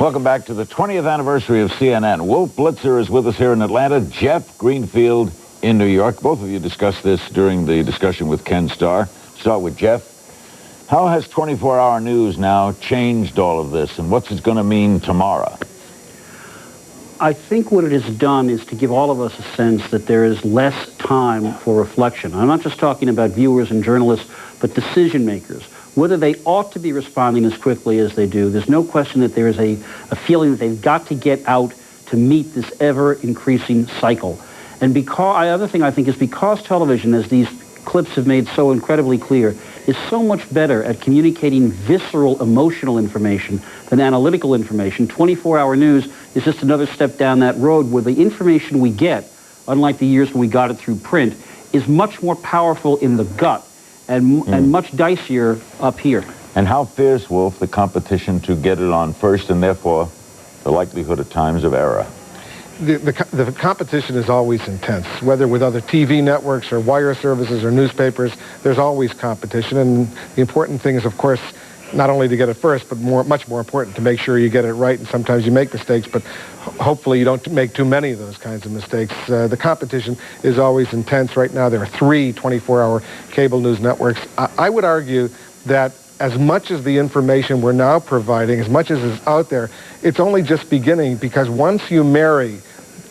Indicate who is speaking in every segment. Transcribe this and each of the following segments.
Speaker 1: Welcome back to the 20th anniversary of CNN. Wolf Blitzer is with us here in Atlanta. Jeff Greenfield in New York. Both of you discussed this during the discussion with Ken Starr. Start with Jeff. How has 24-hour news now changed all of this, and what's it going to mean tomorrow?
Speaker 2: I think what it has done is to give all of us a sense that there is less time for reflection. I'm not just talking about viewers and journalists, but decision makers. Whether they ought to be responding as quickly as they do, there's no question that there is a feeling that they've got to get out to meet this ever-increasing cycle. And the other thing I think is because television, as these clips have made so incredibly clear, is so much better at communicating visceral, emotional information than analytical information. 24-hour news is just another step down that road where the information we get, unlike the years when we got it through print, is much more powerful in the gut and much dicier up here.
Speaker 1: And how fierce, Wolf, the competition to get it on first and therefore the likelihood of times of error?
Speaker 3: The competition is always intense, whether with other TV networks or wire services or newspapers. There's always competition, and the important thing is, of course, not only to get it first, but much more important to make sure you get it right. And sometimes you make mistakes, but hopefully you don't make too many of those kinds of mistakes. The competition is always intense. Right now there are 3 24-hour cable news networks. I would argue that as much as the information we're now providing, as much as is out there, it's only just beginning, because once you marry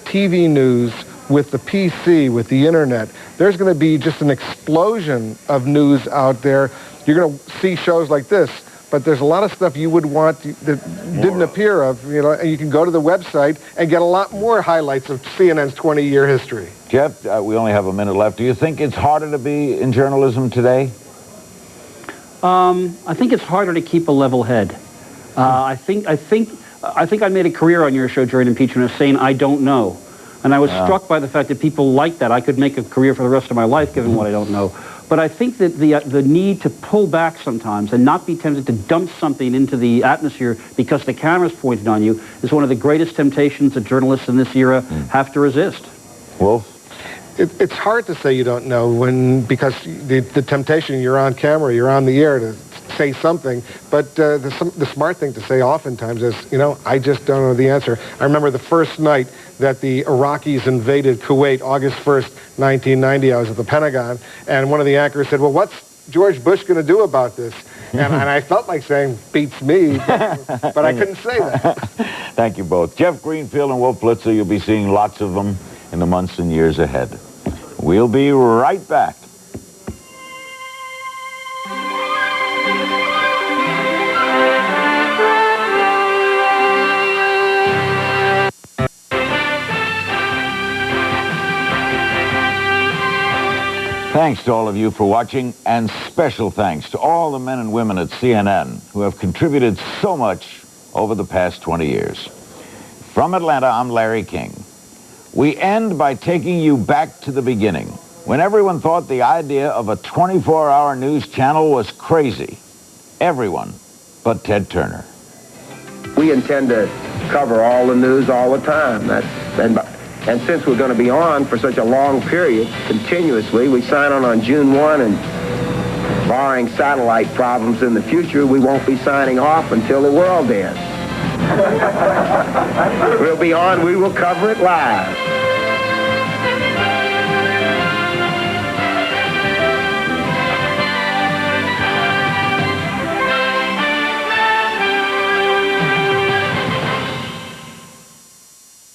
Speaker 3: TV news with the PC, with the internet, there's going to be just an explosion of news out there. You're going to see shows like this, but there's a lot of stuff you would want that didn't appear of, you know, and you can go to the website and get a lot more highlights of CNN's 20-year history.
Speaker 1: Jeff, we only have a minute left. Do you think it's harder to be in journalism today?
Speaker 2: I think it's harder to keep a level head. I think I made a career on your show during impeachment of saying I don't know, and I was struck by the fact that people like that. I could make a career for the rest of my life given what I don't know. But I think that the need to pull back sometimes and not be tempted to dump something into the atmosphere because the camera's pointed on you is one of the greatest temptations that journalists in this era have to resist.
Speaker 1: Wolf?
Speaker 3: It's hard to say you don't know because the temptation, you're on camera, you're on the air to say something, but the smart thing to say oftentimes is, you know, I just don't know the answer. I remember the first night that the Iraqis invaded Kuwait, August 1st, 1990, I was at the Pentagon, and one of the anchors said, well, what's George Bush going to do about this? And I felt like saying, beats me, but I couldn't say that.
Speaker 1: Thank you both. Jeff Greenfield and Wolf Blitzer, you'll be seeing lots of them in the months and years ahead. We'll be right back. Thanks to all of you for watching, and special thanks to all the men and women at CNN who have contributed so much over the past 20 years. From Atlanta, I'm Larry King. We end by taking you back to the beginning, when everyone thought the idea of a 24-hour news channel was crazy. Everyone but Ted Turner.
Speaker 4: We intend to cover all the news all the time. And since we're going to be on for such a long period, continuously, we sign on June 1, and barring satellite problems in the future, we won't be signing off until the world ends. We'll be on, we will cover it live.